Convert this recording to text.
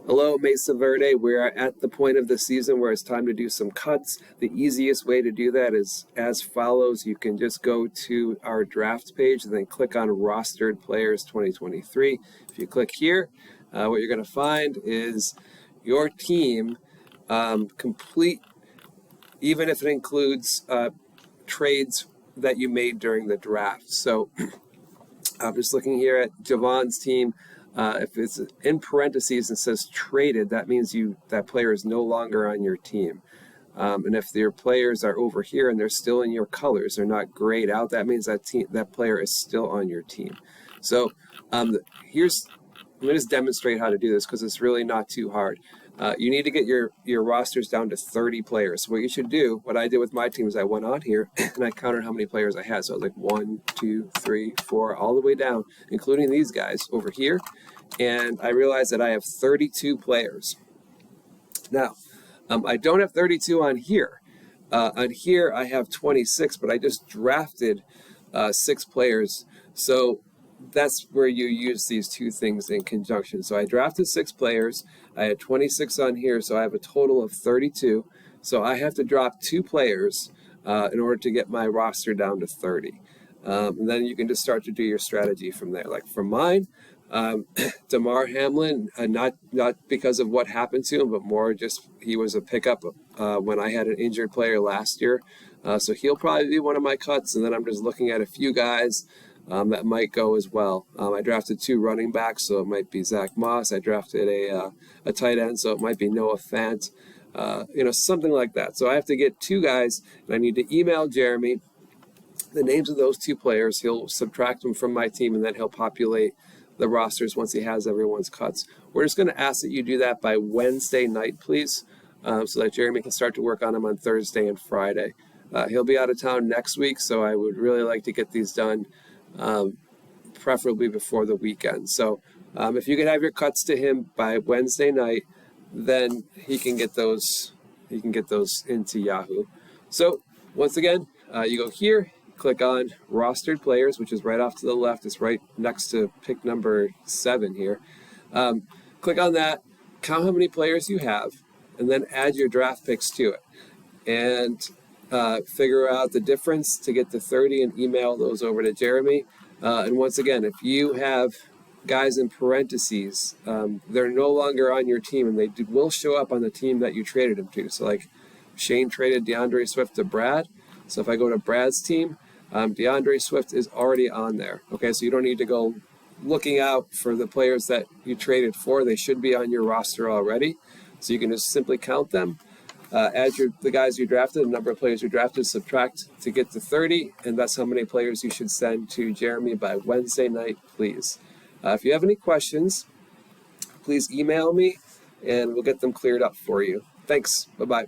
Hello, Mesa Verde. We're at the point of the season where it's time to do some cuts. The easiest way to do that is as follows. You can just go to our draft page and then click on Rostered Players 2023. If you click here, what you're going to find is your team complete, even if it includes trades that you made during the draft. So I'm just looking here at Javon's team. If it's in parentheses and says traded, that means that player is no longer on your team. And if your players are over here and they're still in your colors, they're not grayed out, that means that player is still on your team. So I'm going to just demonstrate how to do this because it's really not too hard. You need to get your rosters down to 30 players. So what you should do, what I did with my team is I went on here and I counted how many players I had. So I was like 1, 2, 3, 4, all the way down, including these guys over here. And I realized that I have 32 players. Now, I don't have 32 on here. On here, I have 26, but I just drafted 6 players. So that's where you use these two things in conjunction. So I drafted 6 players. I had 26 on here, so I have a total of 32. So I have to drop 2 players in order to get my roster down to 30. And then you can just start to do your strategy from there. Like for mine, Damar Hamlin, not because of what happened to him, but more just he was a pickup when I had an injured player last year. So he'll probably be one of my cuts. And then I'm just looking at a few guys that might go as well. I drafted 2 running backs, so it might be Zach Moss. I drafted a tight end, so it might be Noah Fant, something like that. So I have to get 2 guys, and I need to email Jeremy the names of those 2 players. He'll subtract them from my team, and then he'll populate the rosters once he has everyone's cuts. We're just going to ask that you do that by Wednesday night, please, so that Jeremy can start to work on them on Thursday and Friday. He'll be out of town next week, so I would really like to get these done preferably before the weekend. So if you could have your cuts to him by Wednesday night, then he can get those into Yahoo. So once again, you go here, click on rostered players, which is right off to the left. It's right next to pick number 7 here. Click on that, count how many players you have, and then add your draft picks to it. And figure out the difference to get to 30 and email those over to Jeremy. And once again, if you have guys in parentheses, they're no longer on your team, and they will show up on the team that you traded them to. So like Shane traded DeAndre Swift to Brad. So if I go to Brad's team, DeAndre Swift is already on there. Okay, so you don't need to go looking out for the players that you traded for. They should be on your roster already. So you can just simply count them. Add the guys you drafted, the number of players you drafted, subtract to get to 30, and that's how many players you should send to Jeremy by Wednesday night, please. If you have any questions, please email me, and we'll get them cleared up for you. Thanks. Bye-bye.